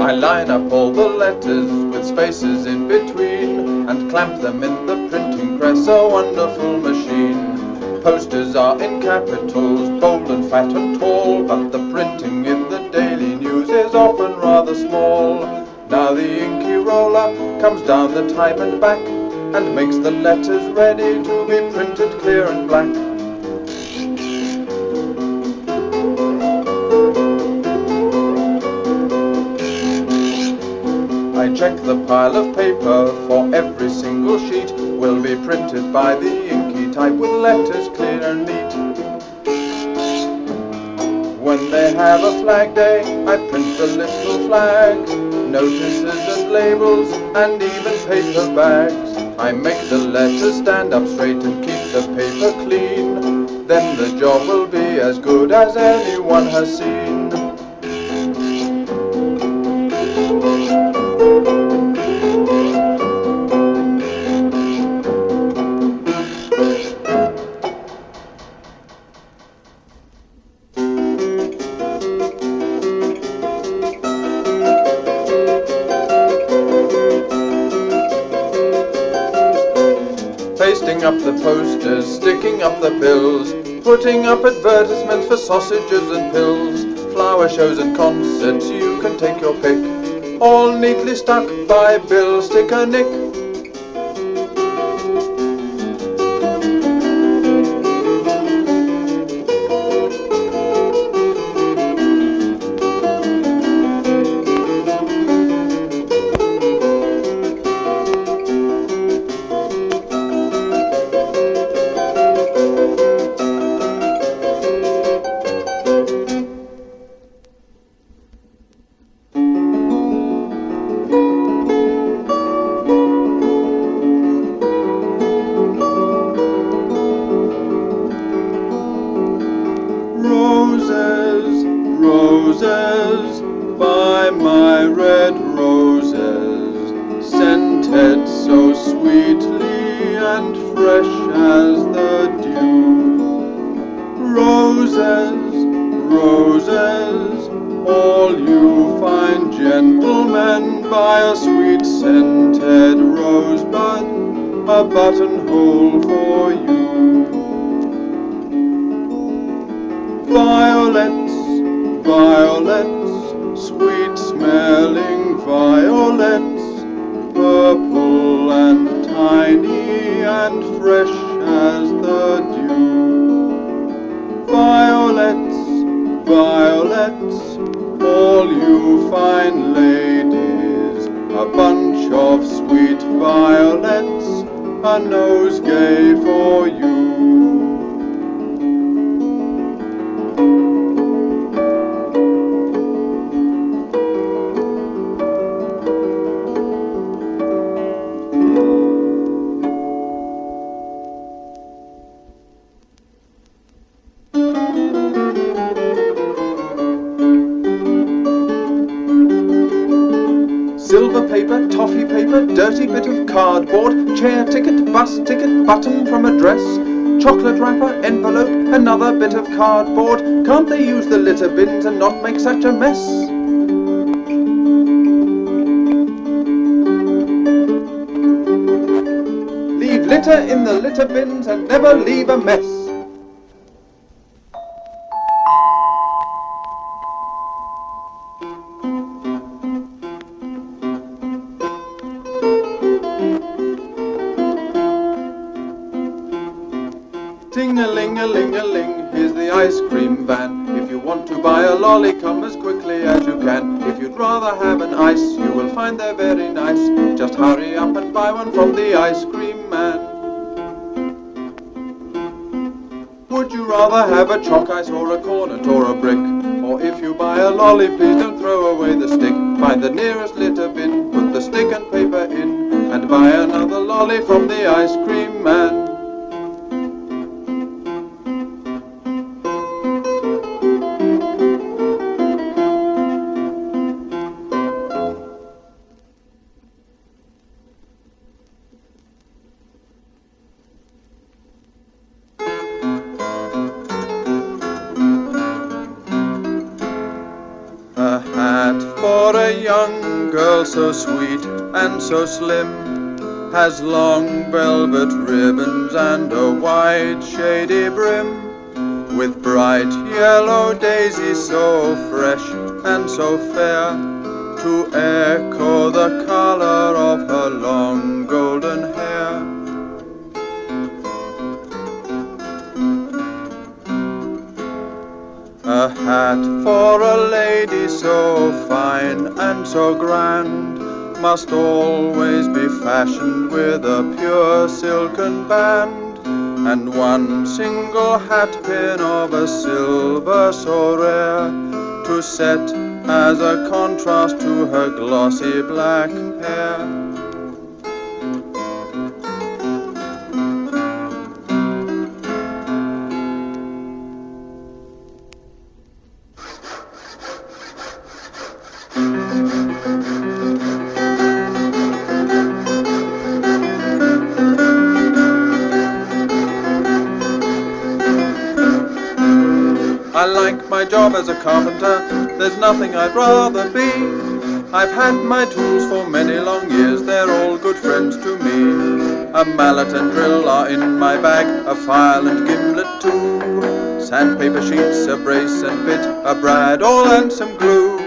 I line up all the letters with spaces in between and clamp them in the printing press, a wonderful machine. Posters are in capitals, bold and fat and tall, but the printing in the Daily News is often rather small. Now the inky roller comes down the type and back and makes the letters ready to be printed clear and black. I check the pile of paper for every single sheet will be printed by the inky type with letters clear and neat. When they have a flag day, I print the little flags, notices and labels, and even paper bags. I make the letters stand up straight and keep the paper clean. Then the job will be as good as anyone has seen. Pasting up the posters, sticking up the bills, putting up advertisements for sausages and pills, flower shows and concerts, you can take your pick, all neatly stuck by Bill Sticker Nick. Roses, by my red roses, scented so sweetly and fresh as the dew. Roses, roses, all you fine gentlemen, buy a sweet scented rosebud, a buttonhole for you. Violets, violets, sweet-smelling violets, purple and tiny and fresh as the dew. Violets, violets, all you fine ladies, a bunch of sweet violets, a nosegay for you. Silver paper, toffee paper, dirty bit of cardboard, chair ticket, bus ticket, button from a dress, chocolate wrapper, envelope, another bit of cardboard. Can't they use the litter bins and not make such a mess? Leave litter in the litter bins and never leave a mess. Ting-a-ling-a-ling-a-ling, here's the ice cream van. If you want to buy a lolly, come as quickly as you can. If you'd rather have an ice, you will find they're very nice. Just hurry up and buy one from the ice cream man. Would you rather have a chalk ice or a cornet or a brick? Or if you buy a lolly, please don't throw away the stick. Find the nearest litter bin, put the stick and paper in, and buy another lolly from the ice cream man. A hat for a young young girl so sweet and so slim has long velvet ribbons and a wide shady brim, with bright yellow daisies so fresh and so fair, to echo the colour of her long golden hair. A hat for a lady so fine and so grand must always be fashioned with a pure silken band, and one single hat pin of a silver so rare, to set as a contrast to her glossy black hair. I like my job as a carpenter, there's nothing I'd rather be. I've had my tools for many long years, they're all good friends to me. A mallet and drill are in my bag, a file and gimlet too, sandpaper sheets, a brace and bit, a bradawl and some glue.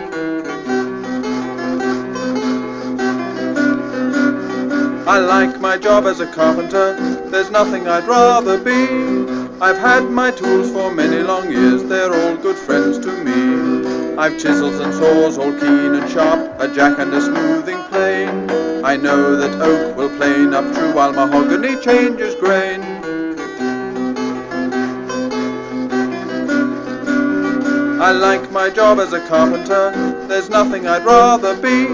I like my job as a carpenter, there's nothing I'd rather be. I've had my tools for many long years, they're all good friends to me. I've chisels and saws all keen and sharp, a jack and a smoothing plane. I know that oak will plane up true while mahogany changes grain. I like my job as a carpenter, there's nothing I'd rather be.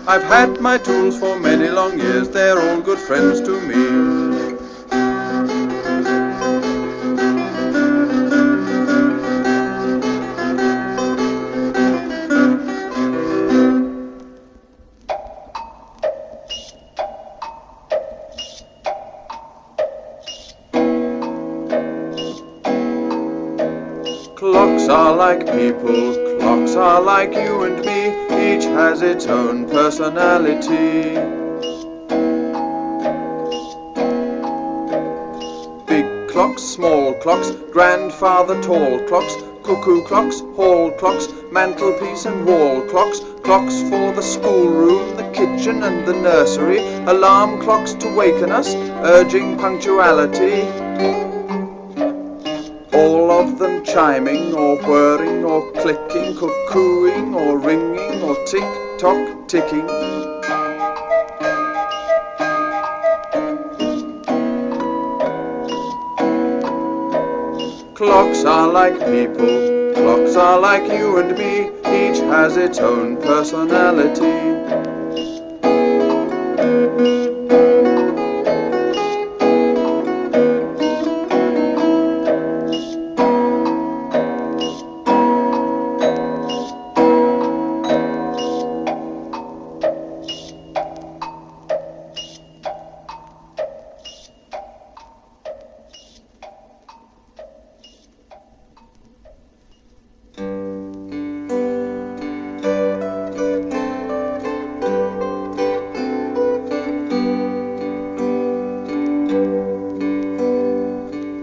I've had my tools for many long years, they're all good friends to me. Clocks are like people, clocks are like you and me, each has its own personality. Big clocks, small clocks, grandfather tall clocks, cuckoo clocks, hall clocks, mantelpiece and wall clocks, clocks for the schoolroom, the kitchen and the nursery, alarm clocks to waken us, urging punctuality. All of them chiming or whirring or clicking, cuckooing or ringing or tick-tock ticking. Clocks are like people, clocks are like you and me, each has its own personality.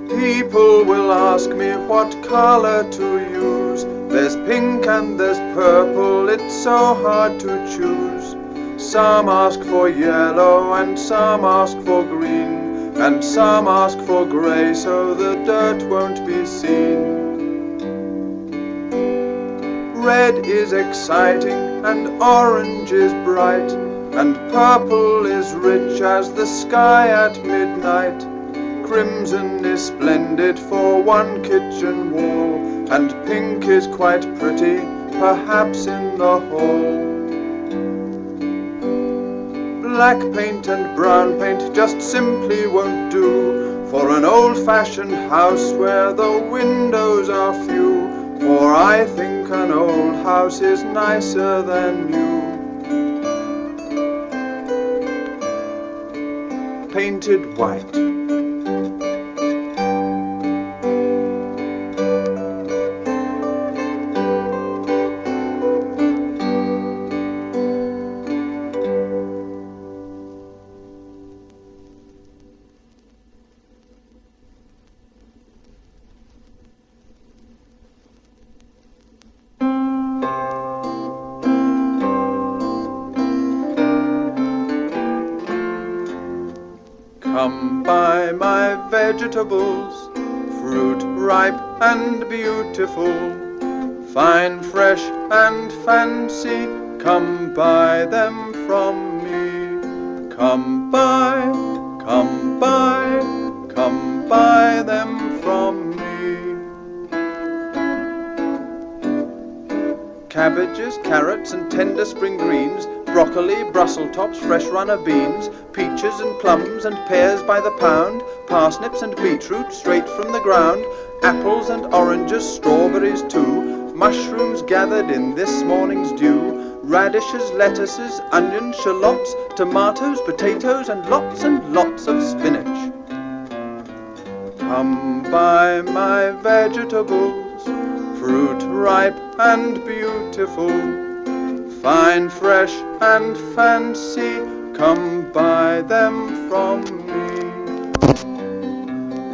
People will ask me what colour to use. There's pink and there's purple, it's so hard to choose. Some ask for yellow and some ask for green, and some ask for grey so the dirt won't be seen. Red is exciting and orange is bright, and purple is rich as the sky at midnight. Crimson is splendid for one kitchen wall, and pink is quite pretty, perhaps in the hall. Black paint and brown paint just simply won't do for an old-fashioned house where the windows are few, for I think an old house is nicer than new. Painted white. Come buy my vegetables, fruit ripe and beautiful, fine, fresh and fancy, come buy them from me. Come buy, come buy, come buy them from me. Cabbages, carrots and tender spring greens, broccoli, Brussels tops, fresh runner beans, peaches and plums and pears by the pound, parsnips and beetroot straight from the ground, apples and oranges, strawberries too, mushrooms gathered in this morning's dew, radishes, lettuces, onions, shallots, tomatoes, potatoes and lots of spinach. Come buy my vegetables, fruit ripe and beautiful, fine, fresh and fancy, come buy them from me.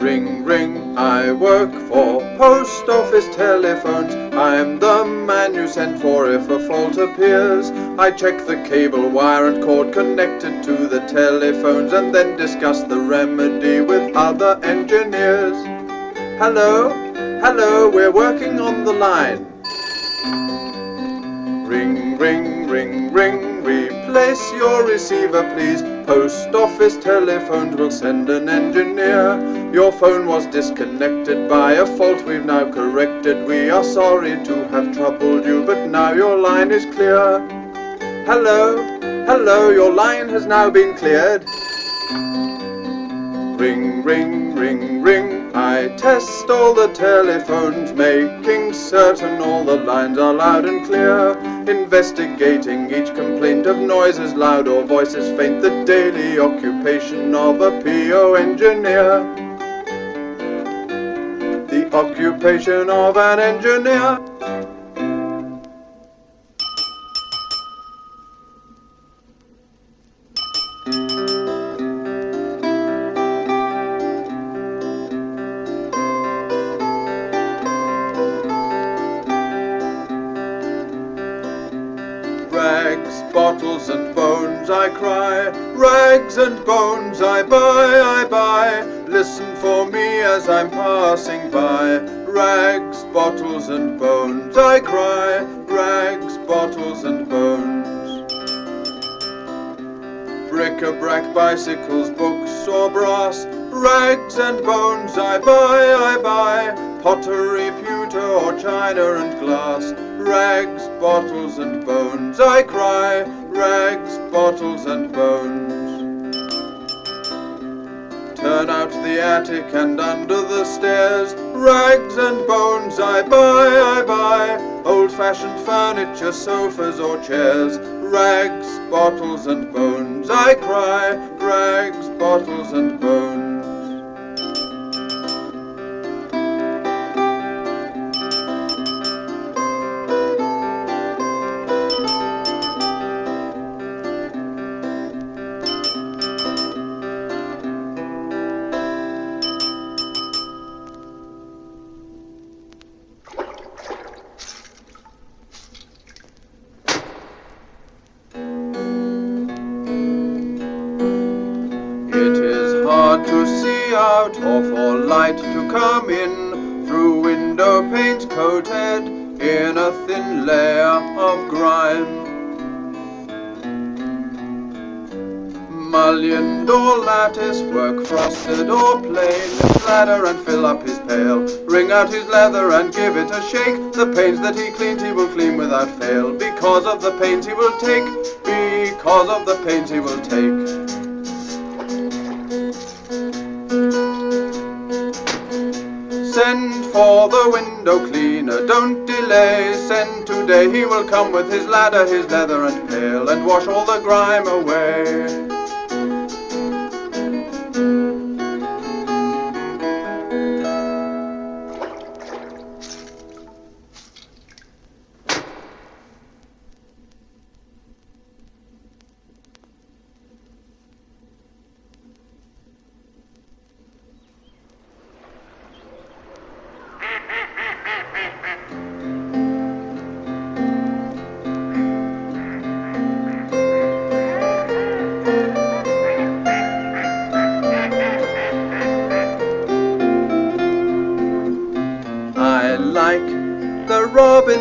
Ring, ring, I work for post office telephones. I'm the man you sent for if a fault appears. I check the cable, wire and cord connected to the telephones and then discuss the remedy with other engineers. Hello, hello, we're working on the line. Ring, ring, ring, ring, replace your receiver please. Post office telephones will send an engineer. Your phone was disconnected by a fault we've now corrected. We are sorry to have troubled you, but now your line is clear. Hello, hello, your line has now been cleared. Ring, ring, ring, ring, I test all the telephones, making certain all the lines are loud and clear, investigating each complaint of noises loud or voices faint, the daily occupation of a PO engineer. The occupation of an engineer. Rags, bottles and bones I cry, rags and bones I buy, listen for me as I'm passing by. Rags, bottles and bones I cry, rags, bottles and bones. Bric-a-brac, bicycles, books or brass, rags and bones I buy, pottery, pewter or china and glass. Rags, bottles and bones I cry, rags, bottles and bones. Turn out the attic and under the stairs, rags and bones I buy, old-fashioned furniture, sofas or chairs. Rags, bottles and bones I cry, rags, bottles and bones. To see out or for light to come in through window panes coated in a thin layer of grime. Mullioned or lattice work, frosted or plain, his ladder and fill up his pail, wring out his leather and give it a shake. The panes that he cleans he will clean without fail, because of the pains he will take, because of the pains he will take. Send for the window cleaner, don't delay, send today, he will come with his ladder, his leather and pail, and wash all the grime away.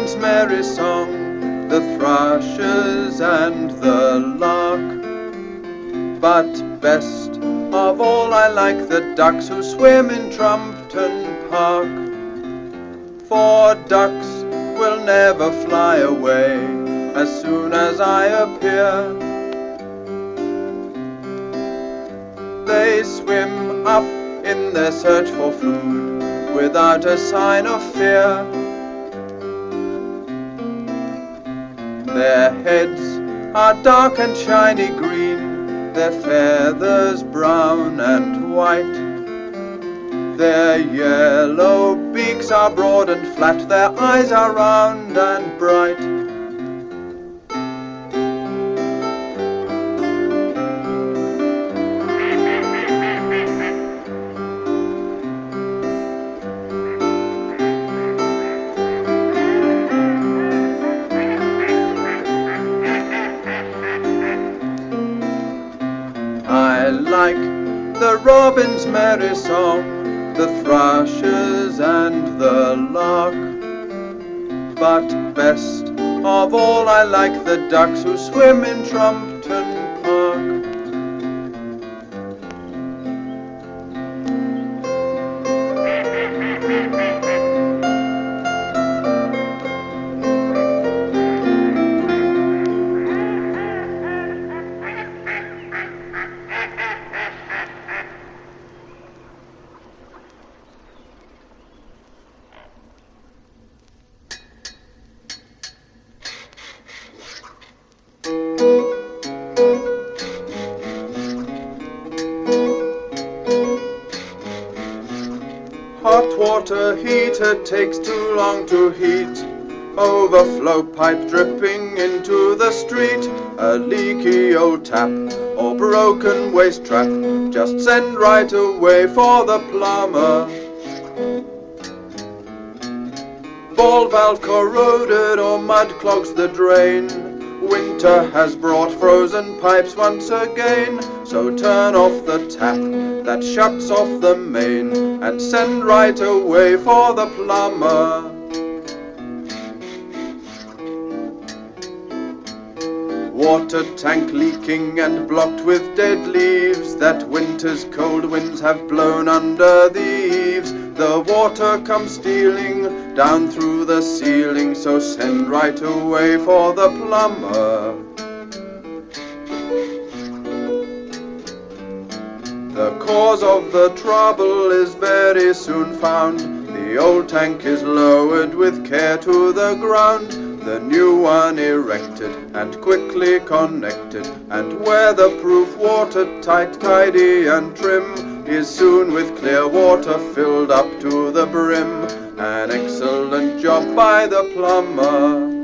robin's merry song, the thrushes and the lark. But best of all I like the ducks who swim in Trumpton Park. For ducks will never fly away as soon as I appear. They swim up in their search for food without a sign of fear. Their heads are dark and shiny green, their feathers brown and white. Their yellow beaks are broad and flat, their eyes are round and bright. I like the robin's merry song, the thrushes and the lark. But best of all I like the ducks who swim in Trumpton Park. Hot water heater takes too long to heat. Overflow pipe dripping into the street. A leaky old tap or broken waste trap. Just send right away for the plumber. Ball valve corroded or mud clogs the drain. Winter has brought frozen pipes once again. So turn off the tap that shuts off the main and send right away for the plumber. Water tank leaking and blocked with dead leaves that winter's cold winds have blown under the eaves. The water comes stealing down through the ceiling, so send right away for the plumber. The cause of the trouble is very soon found. The old tank is lowered with care to the ground. The new one erected and quickly connected, and weatherproof, watertight, tidy and trim, is soon with clear water filled up to the brim. An excellent job by the plumber.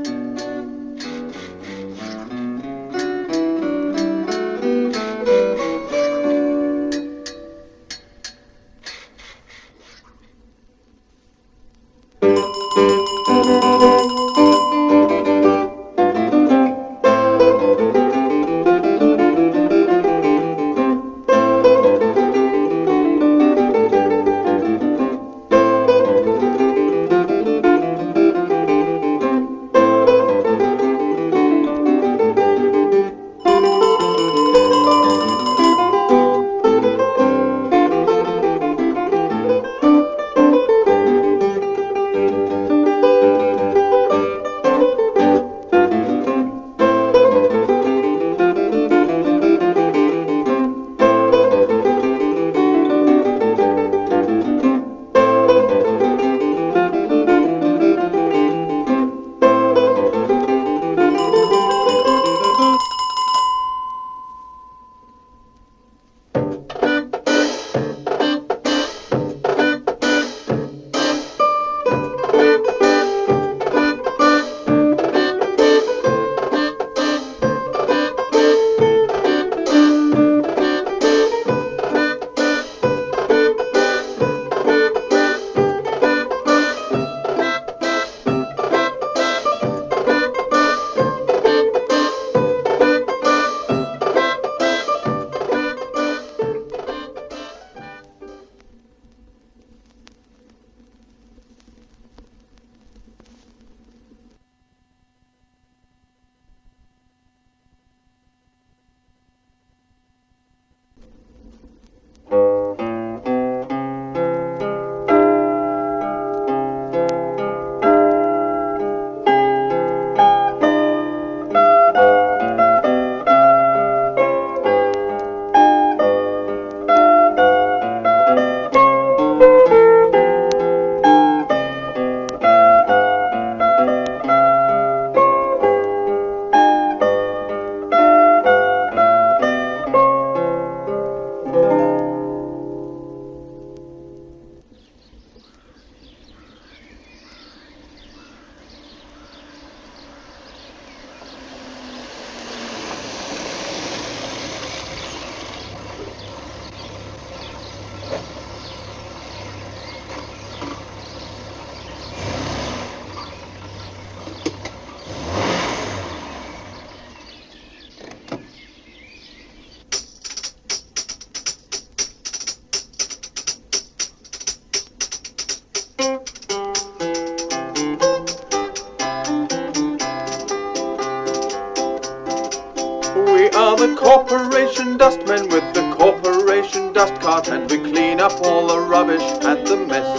are the corporation dustmen with the corporation dust cart, and we clean up all the rubbish and the mess.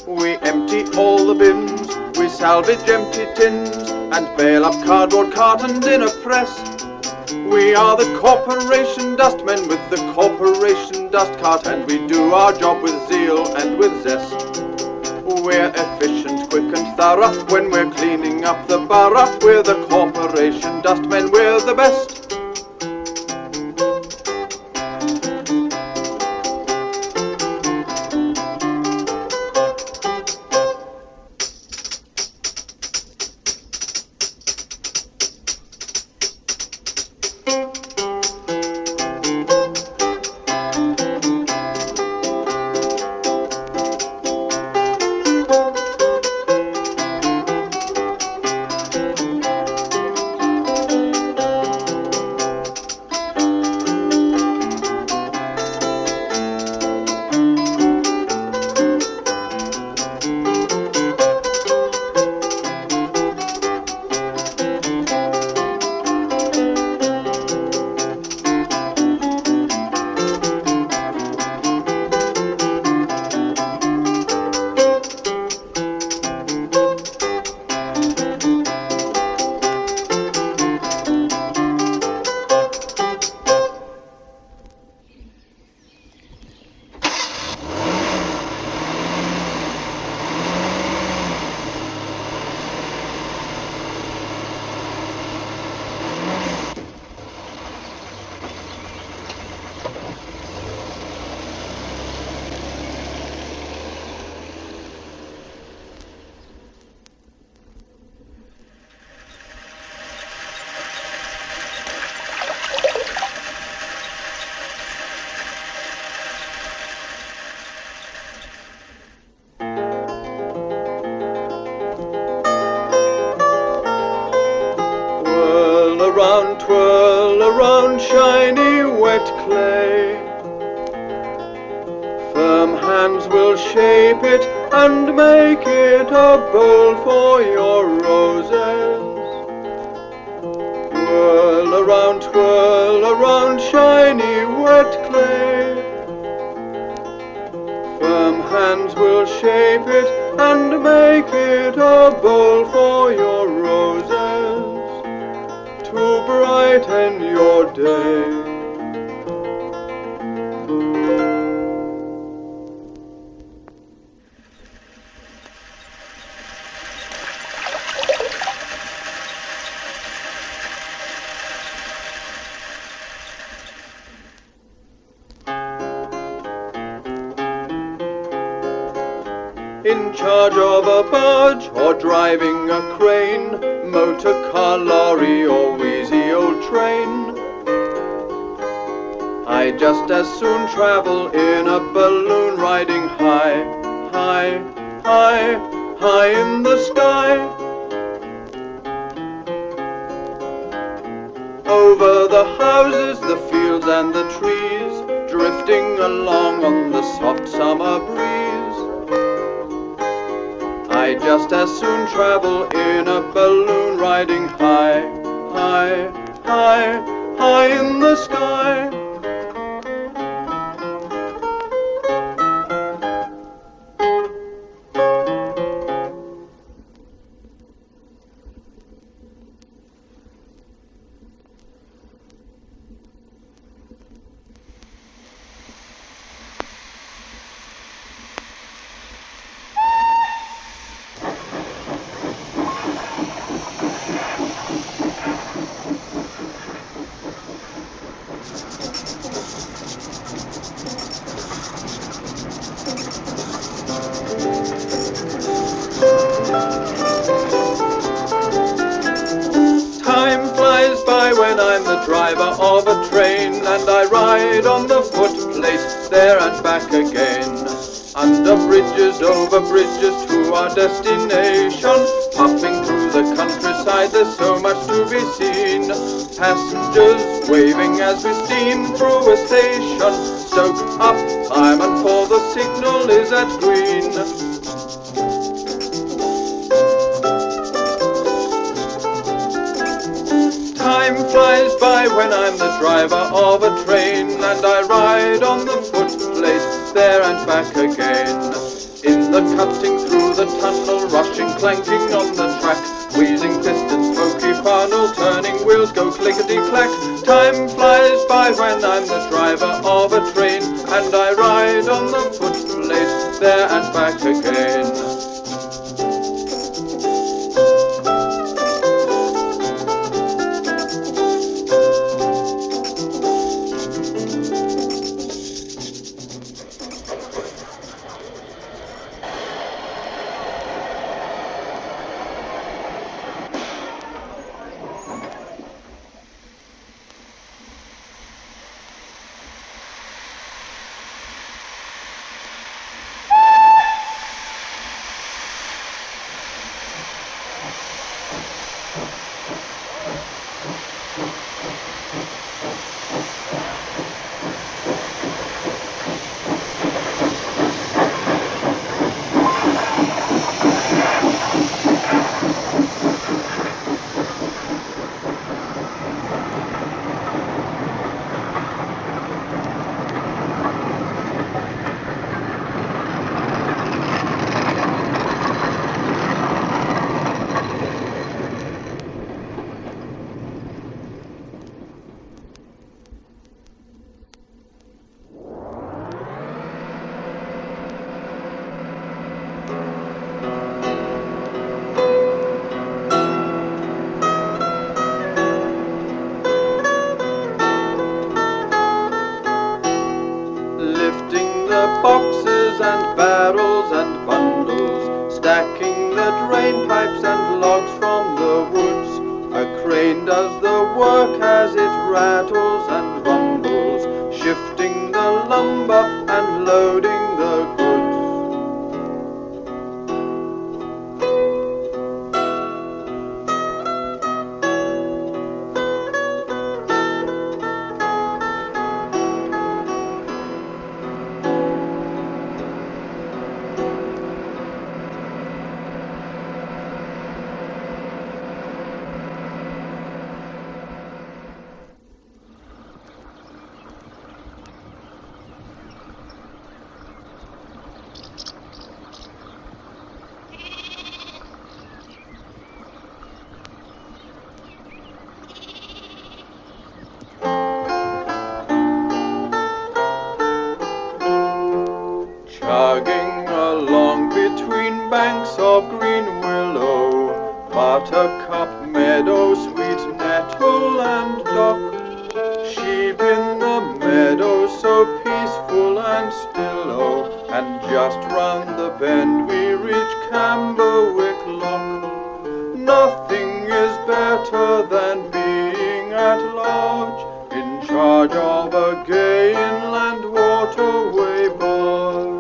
We empty all the bins, we salvage empty tins, and bale up cardboard cartons in a press. We are the corporation dustmen with the corporation dust cart, and we do our job with zeal and with zest. We're efficient, quick and thorough when we're cleaning up the borough. We're the corporation dustmen, we're the best. Twirl around shiny wet clay. Firm hands will shape it and make it a bowl for your roses. Twirl around shiny wet clay. Firm hands will shape it and make it a bowl for your roses, to brighten your day. In charge of a barge or driving a crane, motor car, lorry or wheezy old train, I'd just as soon travel in a balloon riding high, high, high, high in the sky. Over the houses, the fields and the trees, drifting along on the soft summer breeze, I'd just as soon travel in a balloon riding high, high, high, high in the sky. Time flies by when I'm the driver of a train, and I ride on the footplace there and back again. Under bridges, over bridges to our destination, puffing through the countryside, there's so much to be seen. Passengers waving as we steam through a station, stoke up fireman for the signal is at green. Time Time flies by when I'm the driver of a train, and I ride on the footplate there and back again. In the cutting through the tunnel, rushing, clanking on the track, wheezing pistons, smoky funnel, turning wheels go clickety-clack. Time flies by when I'm the driver of a train, and I ride on the footplate there and back again. Boxes and barrels and bundles, stacking the drain pipes and logs from the woods. A crane does the work as it rattles and rumbles, shifting the lumber and loading the goods. Chugging along between banks of green willow, buttercup, meadow, sweet nettle and dock. Sheep in the meadow so peaceful and still, oh, and just round the bend we reach Camberwick Lock. Nothing is better than being at large, in charge of a gay inland waterway barge.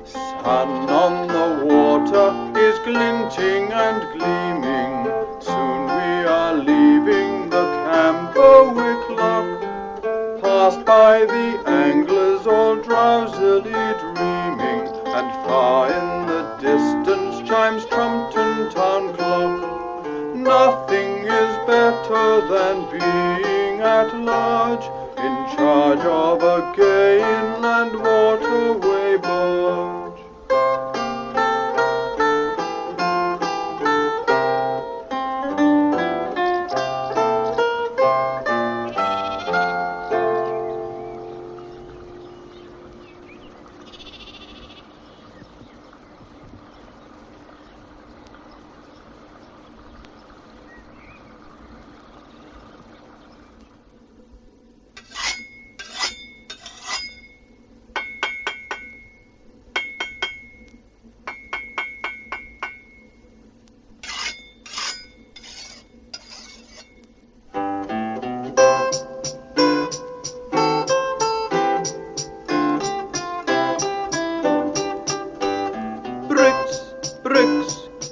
Sun on the water is glinting and gleaming, soon we are leaving the Camberwick Lock, passed by the anglers all drowsily dreaming, and far in the distance chimes Trumpton town clock. Nothing is better than being at large, in charge of a gay inland waterway barge.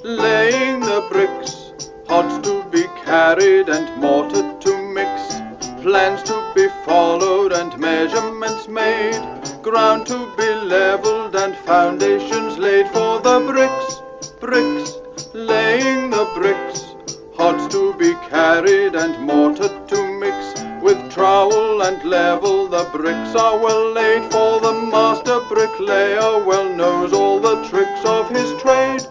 Laying the bricks, odds to be carried and mortar to mix, plans to be followed and measurements made, ground to be levelled and foundations laid for the bricks, carried and mortar to mix. With trowel and level the bricks are well laid, for the master bricklayer well knows all the tricks of his trade.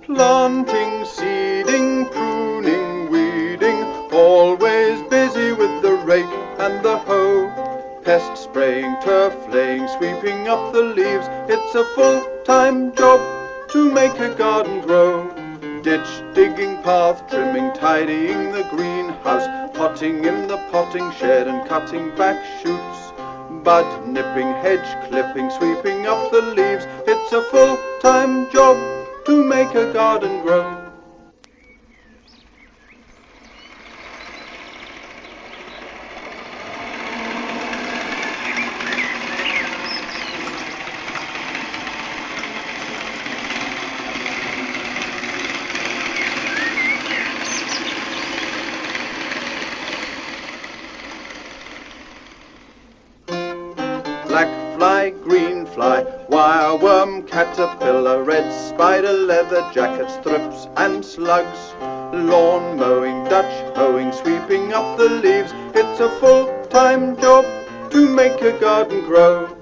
Planting, seeding, pruning, weeding, always busy with the rake and the hoe. Pest spraying, turf laying, sweeping up the leaves, it's a full-time job to make a garden grow. Ditch digging, path trimming, tidying the greenhouse, potting in the potting shed and cutting back shoots. Bud nipping, hedge clipping, sweeping up the leaves, it's a full-time job to make a garden grow. Black fly, green fly, wireworm, caterpillar, red spider, leather jackets, thrips and slugs. Lawn mowing, Dutch hoeing, sweeping up the leaves, it's a full-time job to make a garden grow.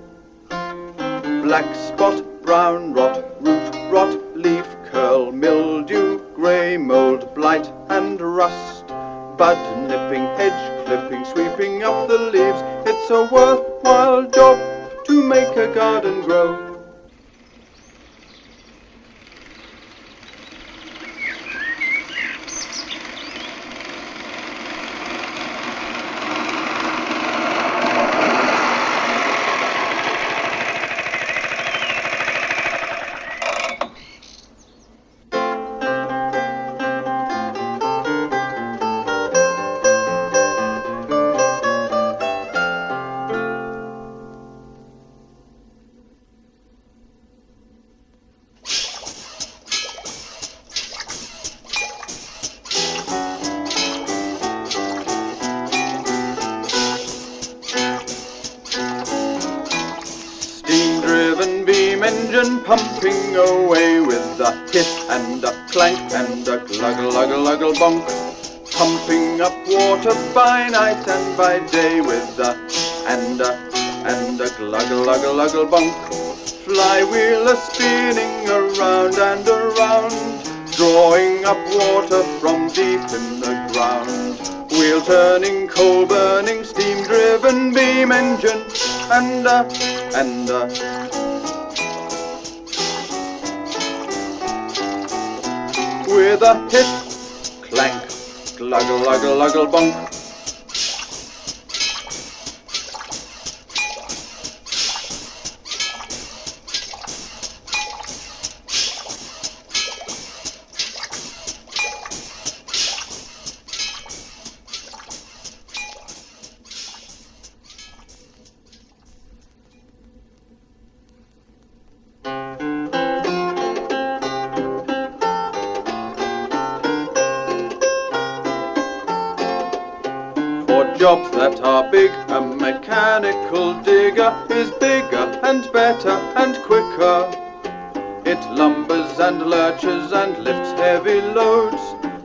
Black spot, brown rot, root rot, leaf curl, mildew, grey mould, blight and rust. Bud nipping, hedge clipping, sweeping up the leaves, it's a worthwhile job to make a garden grow. Engine pumping away with a hiss and a clank and a gluggle bonk, pumping up water by night and by day with a and a gluggle bonk. Flywheel a spinning around and around, drawing up water from deep in the ground. Wheel turning, coal burning, steam driven beam engine and a with a hiss, clank, gluggle bonk. Jobs that are big, a mechanical digger is bigger and better and quicker. It lumbers and lurches and lifts heavy loads,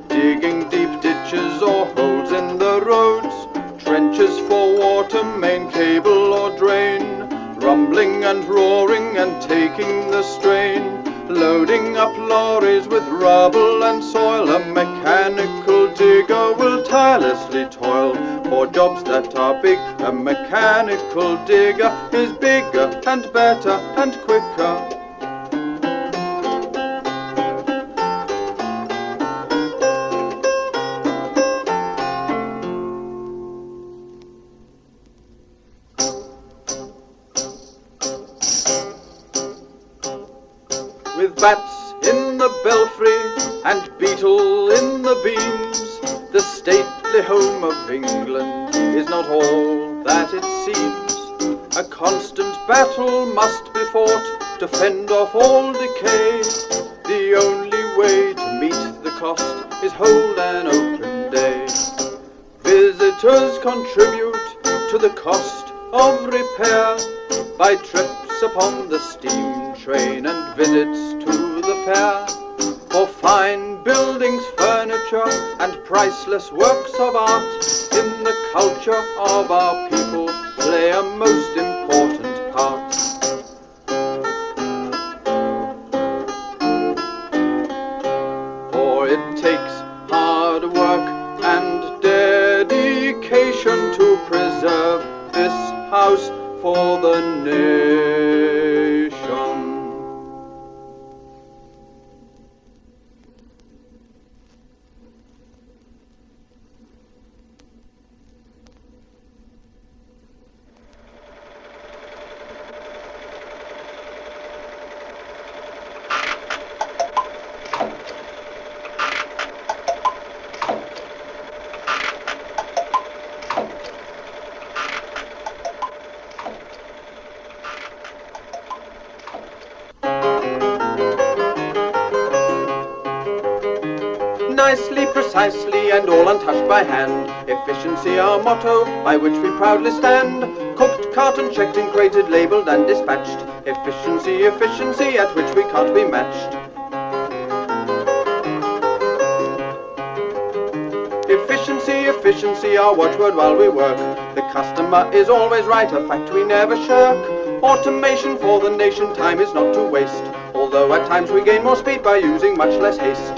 digging deep ditches or holes in the roads, trenches for water, main cable or drain, rumbling and roaring and taking the strain, loading up lorries with rubble and soil. A mechanical digger will tirelessly toil for jobs that are big. A mechanical digger is bigger and better and quicker. With bats in the belfry and beetle in the beams, the stately home of England is not all that it seems. A constant battle must be fought to fend off all decay. The only way to meet the cost is hold an open day. Visitors contribute to the cost of repair by trips upon the steam train and visits to the fair. For fine buildings, furniture, and priceless works of art in the culture of our people play a most important part. For it takes hard work and dedication to preserve this house for the nation. Nicely, precisely, and all untouched by hand. Efficiency our motto, by which we proudly stand. Cooked, cartoned, checked, and crated, labelled and dispatched. Efficiency, efficiency, at which we can't be matched. Efficiency, efficiency, our watchword while we work. The customer is always right, a fact we never shirk. Automation for the nation, time is not to waste, although at times we gain more speed by using much less haste.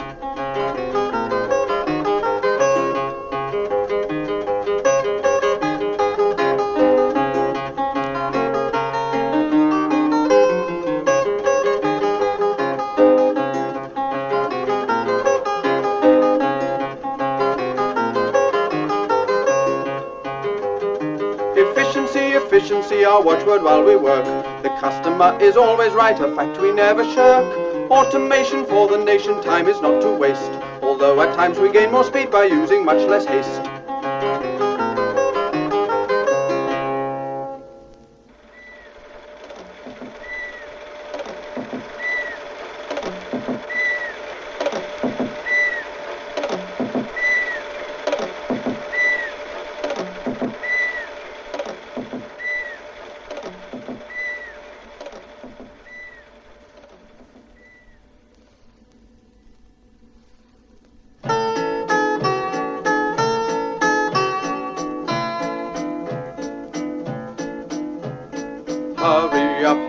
Efficiency, efficiency, our watchword while we work. The customer is always right, a fact we never shirk. Automation for the nation, time is not to waste, although at times we gain more speed by using much less haste.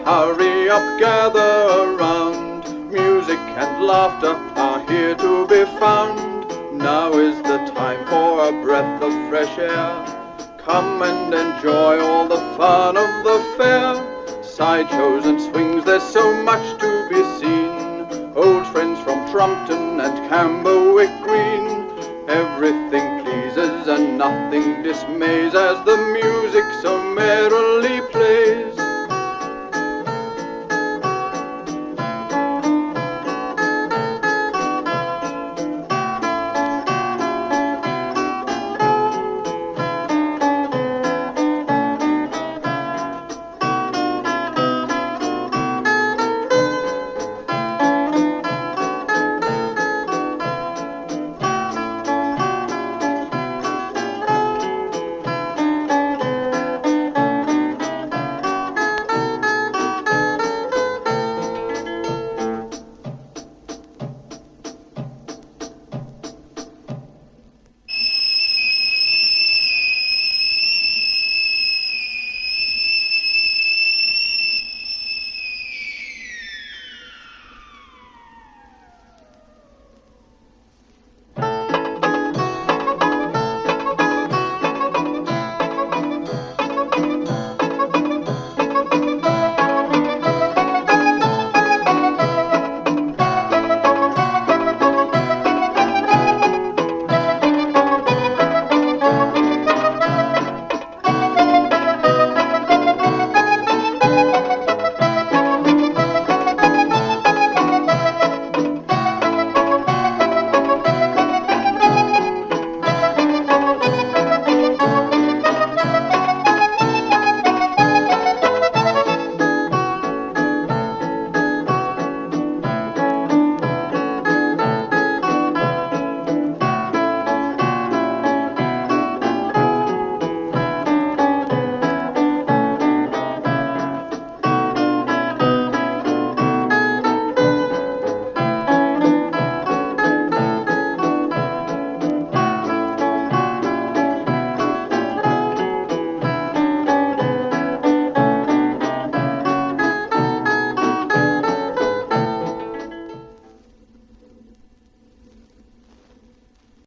Hurry up, gather around. Music and laughter are here to be found. Now is the time for a breath of fresh air. Come and enjoy all the fun of the fair. Sideshows and swings, there's so much to be seen. Old friends from Trumpton and Camberwick Green. Everything pleases and nothing dismays as the music so merrily